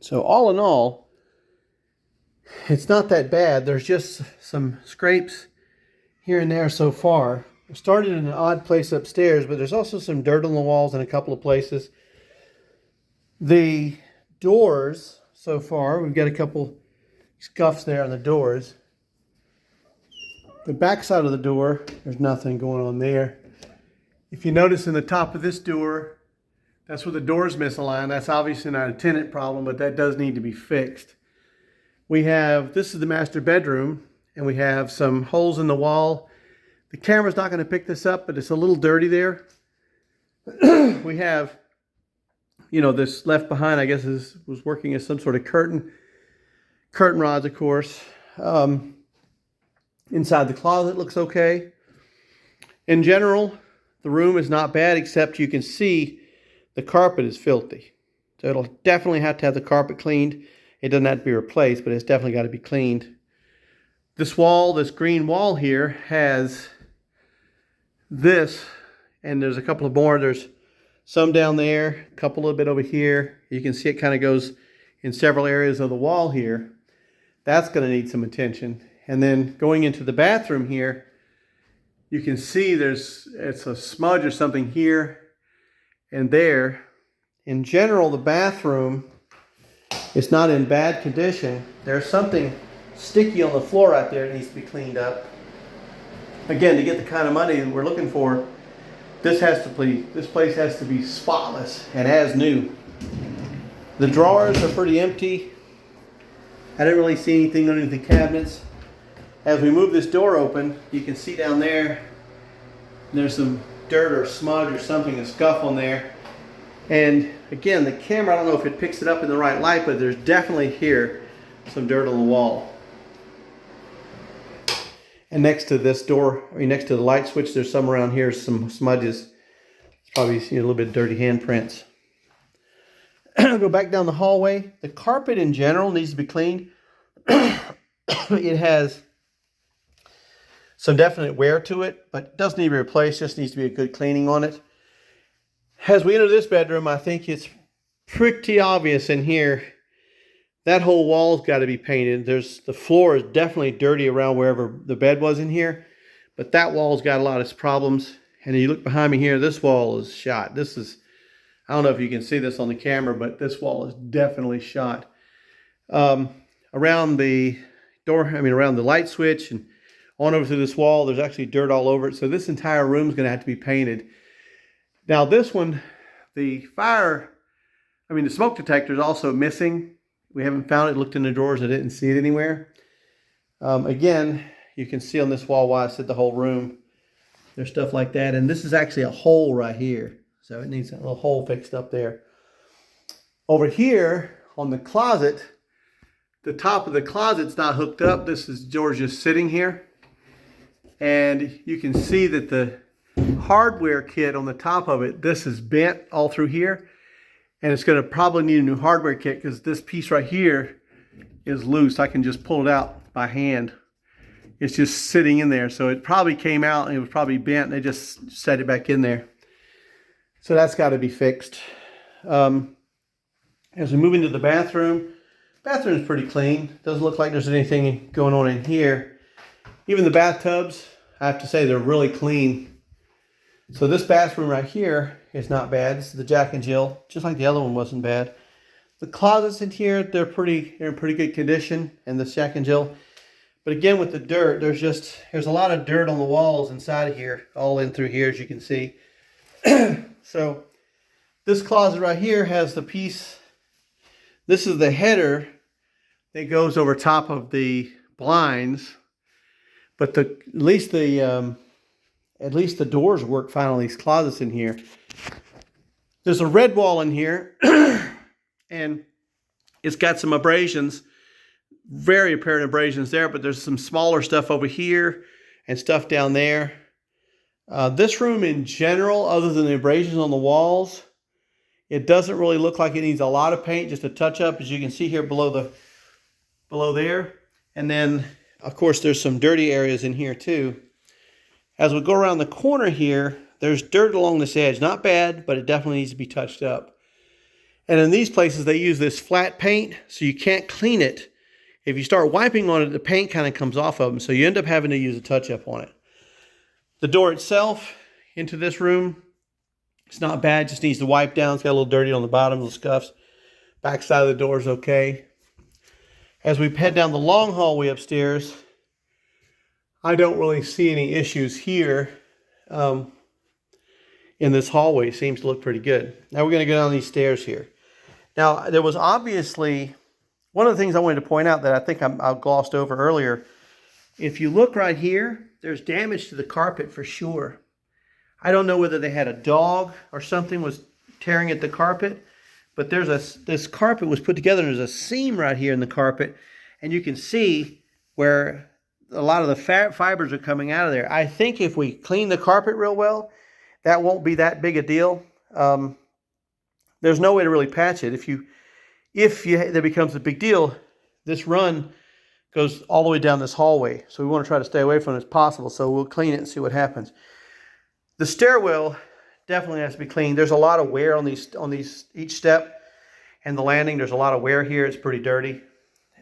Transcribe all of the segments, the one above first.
So all in all, it's not that bad. There's just some scrapes here and there so far. I started in an odd place upstairs, but there's also some dirt on the walls in a couple of places. The doors, so far, we've got a couple scuffs there on the doors. The back side of the door, there's nothing going on there. If you notice in the top of this door, that's where the door's misaligned. That's obviously not a tenant problem, but that does need to be fixed. This is the master bedroom, and we have some holes in the wall. The camera's not going to pick this up, but it's a little dirty there. We have, this left behind, I guess, was working as some sort of curtain rods, of course. Inside the closet looks okay. In general, the room is not bad, except you can see the carpet is filthy. So it'll definitely have to have the carpet cleaned. It doesn't have to be replaced, but it's definitely got to be cleaned. This green wall here has this, and there's a couple of more. There's some down there, a couple a little bit over here. You can see it kind of goes in several areas of the wall here. That's going to need some attention. And then going into the bathroom here, you can see it's a smudge or something here and there. In general, the bathroom is not in bad condition. There's something sticky on the floor out there that needs to be cleaned up. Again, to get the kind of money that we're looking for, this place has to be spotless and as new. The drawers are pretty empty. I didn't really see anything underneath the cabinets. As we move this door open, you can see down there, there's some dirt or smudge or something, a scuff on there. And again, the camera, I don't know if it picks it up in the right light, but there's definitely here some dirt on the wall. And next to this door, next to the light switch, there's some around here, some smudges. It's probably a little bit dirty handprints. Go back down the hallway. The carpet in general needs to be cleaned. It has some definite wear to it, but it doesn't need to be replaced, just needs to be a good cleaning on it. As we enter this bedroom, I think it's pretty obvious in here, that whole wall's got to be painted. The floor is definitely dirty around wherever the bed was in here, but that wall's got a lot of problems. And you look behind me here, this wall is shot. I don't know if you can see this on the camera, but this wall is definitely shot. Around the around the light switch and on over through this wall, there's actually dirt all over it. So this entire room is going to have to be painted. Now this one, the smoke detector is also missing. We haven't found it. Looked in the drawers. I didn't see it anywhere. Again, you can see on this wall why I said the whole room. There's stuff like that. And this is actually a hole right here. So it needs a little hole fixed up there. Over here on the closet, the top of the closet's not hooked up. This is George just sitting here. And you can see that the hardware kit on the top of it, this is bent all through here. And it's going to probably need a new hardware kit because this piece right here is loose. I can just pull it out by hand. It's just sitting in there. So it probably came out and it was probably bent and they just set it back in there. So that's got to be fixed. As we move into the bathroom, bathroom's pretty clean. Doesn't look like there's anything going on in here. Even the bathtubs, I have to say they're really clean. So this bathroom right here is not bad. This is the Jack and Jill, just like the other one wasn't bad. The closets in here, they're in pretty good condition, and the Jack and Jill. But again, with the dirt, there's a lot of dirt on the walls inside of here, all in through here, as you can see. So this closet right here has the piece. This is the header that goes over top of the blinds, but at least the doors work fine on these closets in here. There's a red wall in here, and it's got some abrasions, very apparent abrasions there, but there's some smaller stuff over here and stuff down there. This room in general, other than the abrasions on the walls, it doesn't really look like it needs a lot of paint, just a touch up, as you can see here below there. And then, of course, there's some dirty areas in here too. As we go around the corner here, there's dirt along this edge. Not bad, but it definitely needs to be touched up. And in these places, they use this flat paint, so you can't clean it. If you start wiping on it, the paint kind of comes off of them, so you end up having to use a touch-up on it. The door itself into this room, it's not bad, just needs to wipe down. It's got a little dirty on the bottom, little scuffs. Back side of the door is okay. As we head down the long hallway upstairs, I don't really see any issues here in this hallway. It seems to look pretty good. Now we're going to go down these stairs here. Now, there was obviously, one of the things I wanted to point out that I think I glossed over earlier, if you look right here, there's damage to the carpet for sure. I don't know whether they had a dog or something was tearing at the carpet, but this carpet was put together and there's a seam right here in the carpet, and you can see where a lot of the fibers are coming out of there. I think if we clean the carpet real well, that won't be that big a deal. There's no way to really patch it. If that becomes a big deal, this run goes all the way down this hallway. So we want to try to stay away from it as possible. So we'll clean it and see what happens. The stairwell definitely has to be cleaned. There's a lot of wear on each step, and the landing, there's a lot of wear here. It's pretty dirty.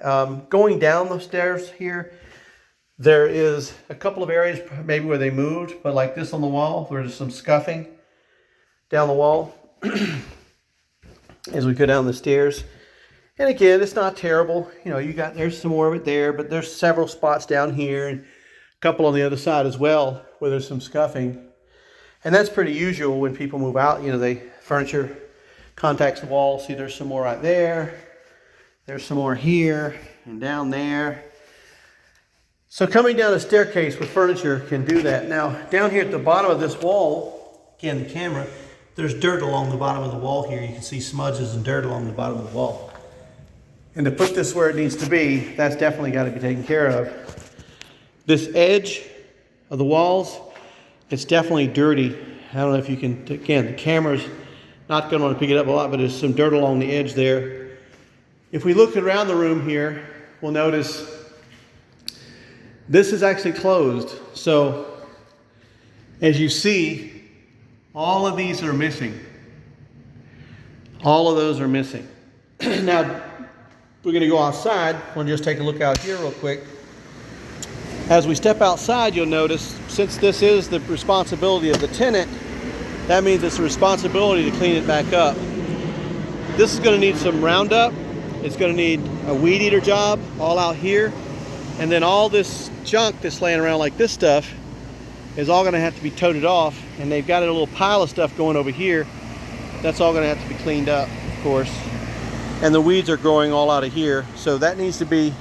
Going down the stairs here, there is a couple of areas maybe where they moved, but like this on the wall, there's some scuffing down the wall as we go down the stairs. And again, it's not terrible. You know, there's some more of it there, but there's several spots down here and a couple on the other side as well where there's some scuffing. And that's pretty usual when people move out. You know, furniture contacts the wall. See, there's some more right there. There's some more here and down there. So coming down a staircase with furniture can do that. Now, down here at the bottom of this wall, again, the camera, there's dirt along the bottom of the wall here. You can see smudges and dirt along the bottom of the wall. And to put this where it needs to be, that's definitely got to be taken care of. This edge of the walls, it's definitely dirty. I don't know if you can, again, the camera's not going to want to pick it up a lot, but there's some dirt along the edge there. If we look around the room here, we'll notice this is actually closed. So as you see, all of these are missing. All of those are missing. Now, we're going to go outside. We'll just take a look out here real quick. As we step outside, you'll notice, since this is the responsibility of the tenant, that means it's a responsibility to clean it back up. This is going to need some Roundup. It's going to need a weed eater job all out here. And then all this junk that's laying around like this stuff is all going to have to be toted off. And they've got a little pile of stuff going over here. That's all going to have to be cleaned up, of course. And the weeds are growing all out of here. So that needs to be,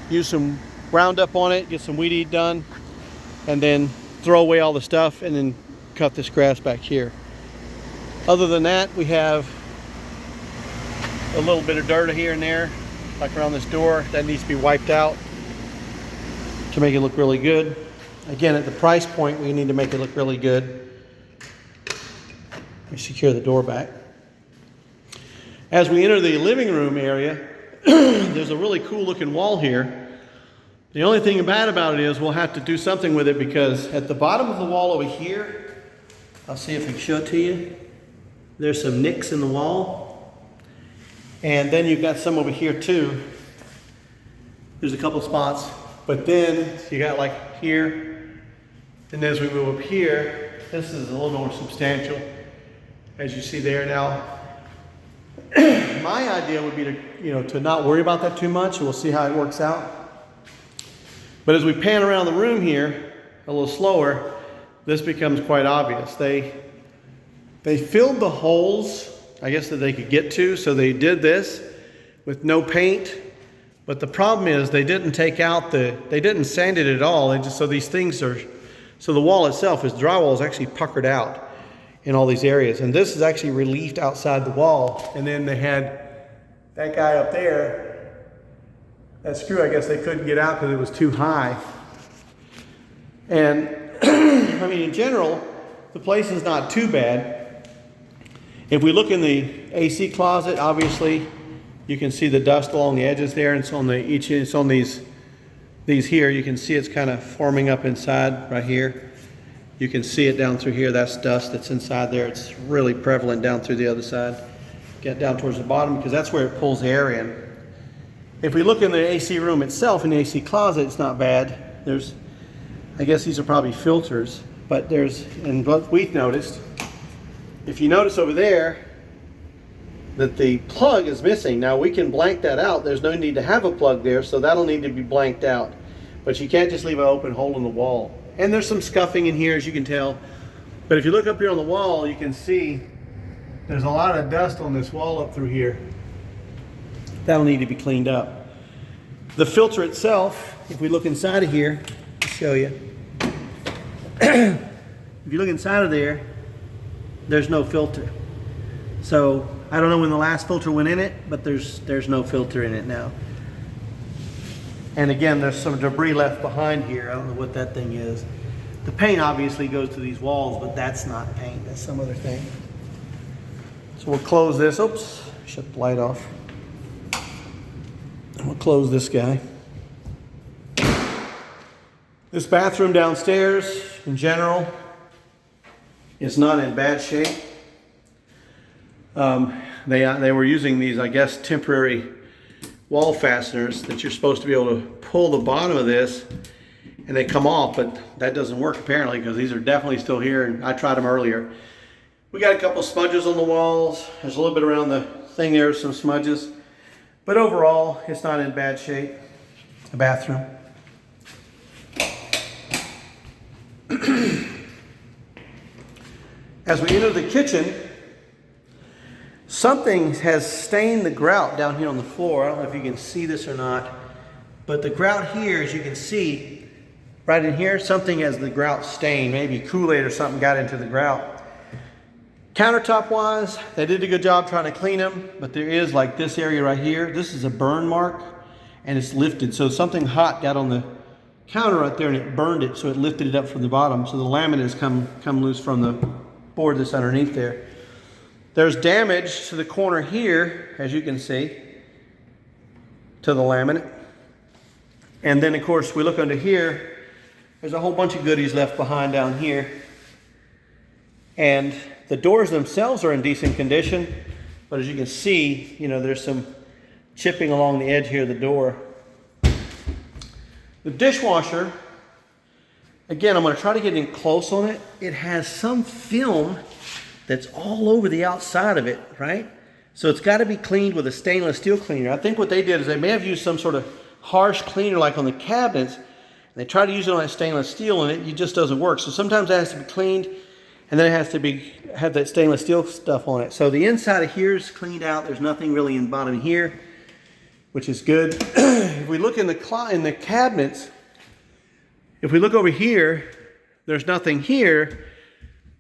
use some Roundup on it, get some weed eat done, and then throw away all the stuff and then cut this grass back here. Other than that, we have a little bit of dirt here and there, like around this door, that needs to be wiped out to make it look really good. Again, at the price point, we need to make it look really good. Let me secure the door back. As we enter the living room area, there's a really cool looking wall here. The only thing bad about it is we'll have to do something with it, because at the bottom of the wall over here, I'll see if I can show it to you. There's some nicks in the wall. And then you've got some over here too. There's a couple spots. But then you got like here. And as we move up here, this is a little more substantial, as you see there. Now, my idea would be to not worry about that too much. We'll see how it works out. But as we pan around the room here a little slower, this becomes quite obvious. They filled the holes, I guess, that they could get to. So they did this with no paint. But the problem is they didn't take out they didn't sand it at all. So these things so the wall itself, the drywall is actually puckered out in all these areas. And this is actually reliefed outside the wall. And then they had that guy up there. That screw, I guess they couldn't get out because it was too high. And I mean, in general, the place is not too bad. If we look in the AC closet, obviously, you can see the dust along the edges there, and it's on these here. You can see it's kind of forming up inside right here. You can see it down through here. That's dust that's inside there. It's really prevalent down through the other side. get down towards the bottom because that's where it pulls the air in. If we look in the AC room itself, in the AC closet, it's not bad. There's, I guess these are probably filters, but there's, and what we've noticed, if you notice over there, that the plug is missing. Now we can blank that out. There's no need to have a plug there, so that'll need to be blanked out. But you can't just leave an open hole in the wall. And there's some scuffing in here, as you can tell. But if you look up here on the wall, you can see there's a lot of dust on this wall up through here. That'll need to be cleaned up. The filter itself, if we look inside of here, I'll show you. If you look inside of there, there's no filter. So I don't know when the last filter went in it, but there's no filter in it now. And again, there's some debris left behind here. I don't know what that thing is. The paint obviously goes to these walls, but that's not paint, that's some other thing. So we'll close this. Oops, shut the light off. And we'll close this guy. This bathroom downstairs, in general, is not in bad shape. They were using these, I guess, temporary wall fasteners that you're supposed to be able to pull the bottom of this and they come off, but that doesn't work apparently because these are definitely still here, and I tried them earlier. We got a couple smudges on the walls. There's a little bit around the thing there, some smudges, but overall it's not in bad shape, the bathroom. As we enter the kitchen, something has stained the grout down here on the floor. I don't know if you can see this or not, but the grout here, as you can see, right in here, something has the grout stained. Maybe Kool-Aid or something got into the grout. Countertop wise, they did a good job trying to clean them, but there is like this area right here. This is a burn mark and it's lifted. So something hot got on the counter right there and it burned it, so it lifted it up from the bottom. So the laminate has come loose from the board that's underneath there. There's damage to the corner here, as you can see, to the laminate. And then of course we look under here, there's a whole bunch of goodies left behind down here. And the doors themselves are in decent condition, but as you can see, you know, there's some chipping along the edge here of the door. The dishwasher, again, I'm going to try to get in close on it. It has some film that's all over the outside of it, right? So it's got to be cleaned with a stainless steel cleaner. I think what they did is they may have used some sort of harsh cleaner like on the cabinets. They try to use it on that stainless steel and it just doesn't work. So sometimes it has to be cleaned and then it has to have that stainless steel stuff on it. So the inside of here is cleaned out. There's nothing really in the bottom here, which is good. If we look in the cabinets, if we look over here, there's nothing here,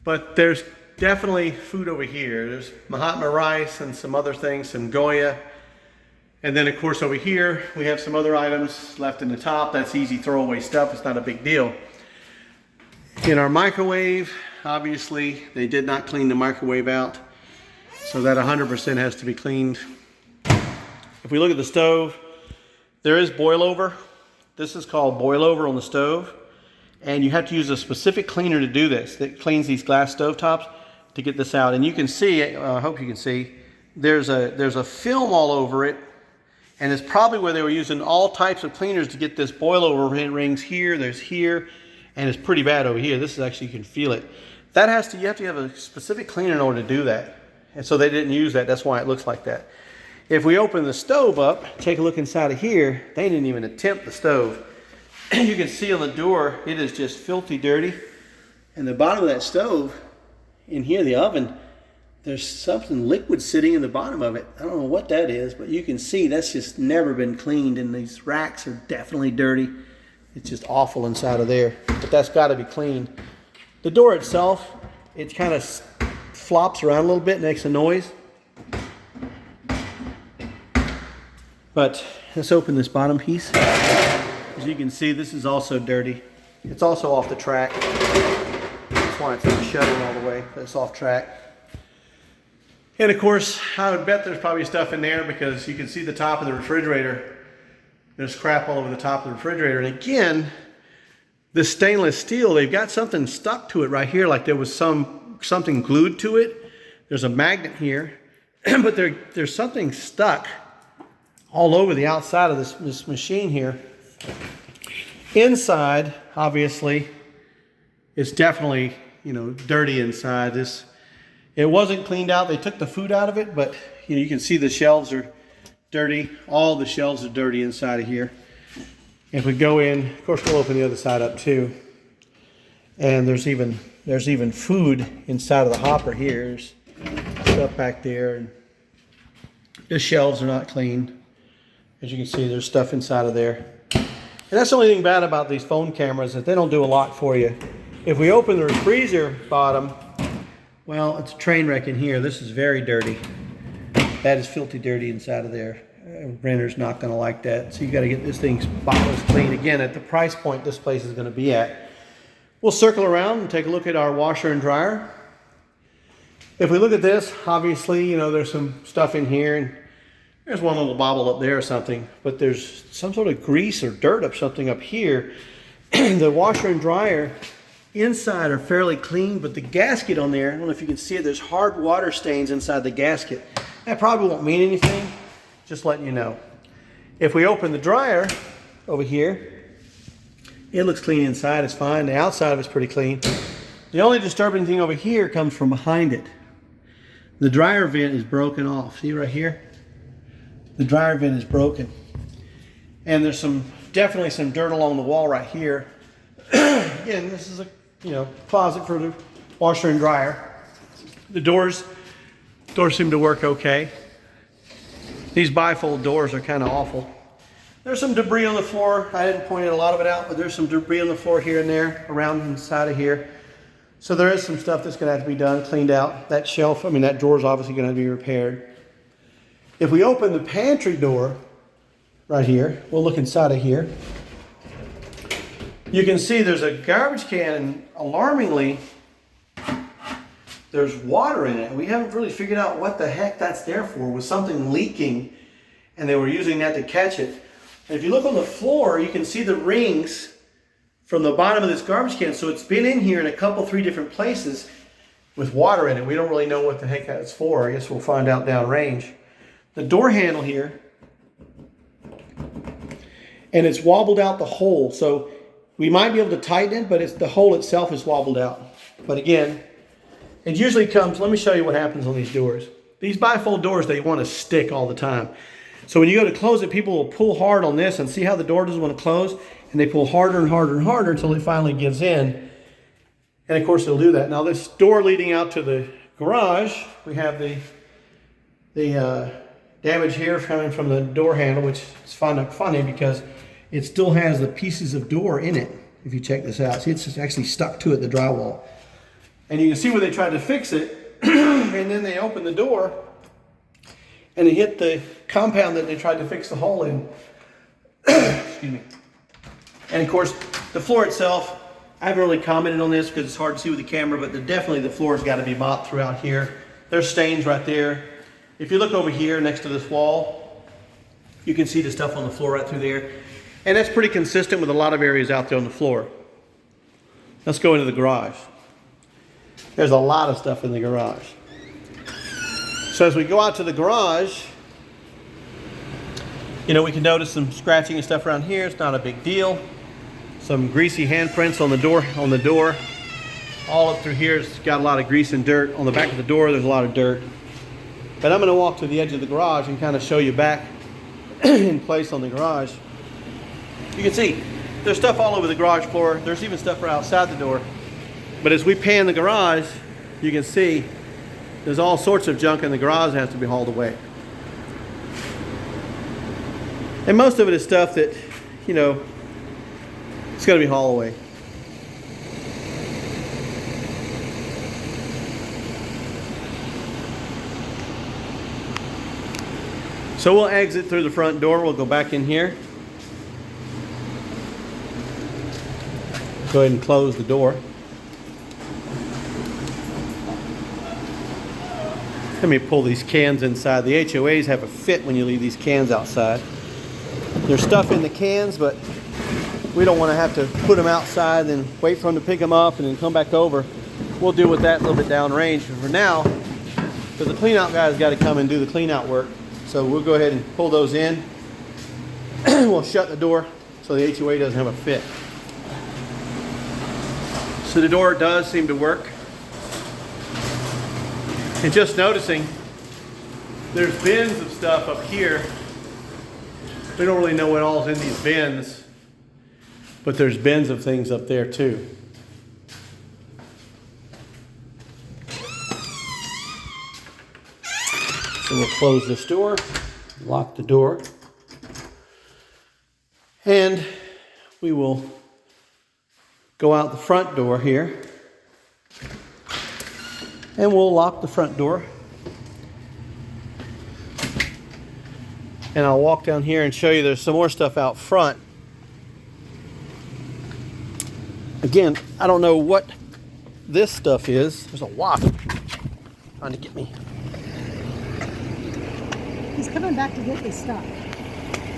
but there's definitely food over here. There's Mahatma rice and some other things, some Goya. And then of course over here, we have some other items left in the top. That's easy throwaway stuff. It's not a big deal. In our microwave, obviously, they did not clean the microwave out. So that 100% has to be cleaned. If we look at the stove, there is boil over. This is called boil over on the stove. And you have to use a specific cleaner to do this that cleans these glass stove tops to get this out. And you can see, I hope you can see, there's a film all over it. And it's probably where they were using all types of cleaners to get this boil over rings here, there's here, and it's pretty bad over here. This is actually, you can feel it. You have to have a specific cleaner in order to do that. And so they didn't use that, that's why it looks like that. If we open the stove up, take a look inside of here, they didn't even attempt the stove. You can see on the door, it is just filthy dirty. And the bottom of that stove, in here, the oven, there's something liquid sitting in the bottom of it. I don't know what that is, but you can see that's just never been cleaned, and these racks are definitely dirty. It's just awful inside of there, but that's got to be cleaned. The door itself, it kind of flops around a little bit, makes a noise. But let's open this bottom piece. As you can see, this is also dirty. It's also off the track. That's why it's not shutting all the way, but it's off track. And of course, I would bet there's probably stuff in there because you can see the top of the refrigerator. There's crap all over the top of the refrigerator. And again, this stainless steel, they've got something stuck to it right here, like there was something glued to it. There's a magnet here. but there's something stuck all over the outside of this machine here. Inside, obviously, it's definitely, you know, dirty inside. It wasn't cleaned out. They took the food out of it, but you know, you can see the shelves are dirty. All the shelves are dirty inside of here. If we go in, of course, we'll open the other side up too. And there's even food inside of the hopper here. There's stuff back there, and the shelves are not clean. As you can see, there's stuff inside of there. And that's the only thing bad about these phone cameras, that they don't do a lot for you. If we open the freezer bottom, well, it's a train wreck in here. This is very dirty. That is filthy dirty inside of there. Renter's not going to like that. So you got to get this thing spotless clean. Again, at the price point this place is going to be at. We'll circle around and take a look at our washer and dryer. If we look at this, obviously, you know, there's some stuff in here, and there's one little bobble up there or something, but there's some sort of grease or dirt or something up here. The washer and dryer inside are fairly clean, but the gasket on there, I don't know if you can see it, there's hard water stains inside the gasket. That probably won't mean anything, just letting you know. If we open the dryer over here, it looks clean inside, it's fine. The outside of it's pretty clean. The only disturbing thing over here comes from behind it. The dryer vent is broken off. See right here? The dryer vent is broken. And there's definitely some dirt along the wall right here. Again, this is a closet for the washer and dryer. The doors seem to work okay. These bifold doors are kind of awful. There's some debris on the floor. I didn't point a lot of it out, but there's some debris on the floor here and there, around inside of here. So there is some stuff that's going to have to be done, cleaned out. That shelf, that door is obviously going to be repaired. If we open the pantry door right here, we'll look inside of here. You can see there's a garbage can, and alarmingly, there's water in it. We haven't really figured out what the heck that's there for. Was something leaking, and they were using that to catch it. And if you look on the floor, you can see the rings from the bottom of this garbage can. So it's been in here in three different places with water in it. We don't really know what the heck that's for. I guess we'll find out downrange. The door handle here, and it's wobbled out the hole. So we might be able to tighten it, but the hole itself is wobbled out. But again, it usually comes, let me show you what happens on these doors. These bifold doors, they want to stick all the time. So when you go to close it, people will pull hard on this, and see how the door doesn't want to close? And they pull harder and harder and harder until it finally gives in. And of course it'll do that. Now this door leading out to the garage, we have the damage here coming from the door handle, which is funny because it still has the pieces of door in it. If you check this out, see, it's just actually stuck to it, the drywall. And you can see where they tried to fix it, and then they opened the door, and it hit the compound that they tried to fix the hole in. Excuse me. And of course, the floor itself, I haven't really commented on this because it's hard to see with the camera, but definitely the floor's got to be mopped throughout here. There's stains right there. If you look over here next to this wall, you can see the stuff on the floor right through there. And that's pretty consistent with a lot of areas out there on the floor. Let's go into the garage. There's a lot of stuff in the garage. So as we go out to the garage, we can notice some scratching and stuff around here. It's not a big deal. Some greasy handprints on the door. All up through here, it's got a lot of grease and dirt. On the back of the door, there's a lot of dirt. But I'm going to walk to the edge of the garage and kind of show you back in place on the garage. You can see there's stuff all over the garage floor. There's even stuff right outside the door. But as we pan the garage, you can see there's all sorts of junk in the garage that has to be hauled away. And most of it is stuff that, it's going to be hauled away. So we'll exit through the front door. We'll go back in here. Go ahead and close the door. Let me pull these cans inside. The HOAs have a fit when you leave these cans outside. There's stuff in the cans, but we don't want to have to put them outside and wait for them to pick them up and then come back over. We'll deal with that a little bit downrange. But for now, because the clean out guy's got to come and do the clean out work. So we'll go ahead and pull those in. We'll shut the door so the HOA doesn't have a fit. So the door does seem to work. And just noticing, there's bins of stuff up here. We don't really know what all's in these bins, but there's bins of things up there too. So we'll close this door, lock the door, and we will go out the front door here, and we'll lock the front door. And I'll walk down here and show you there's some more stuff out front. Again, I don't know what this stuff is. There's a wasp trying to get me. He's coming back to get his stuff.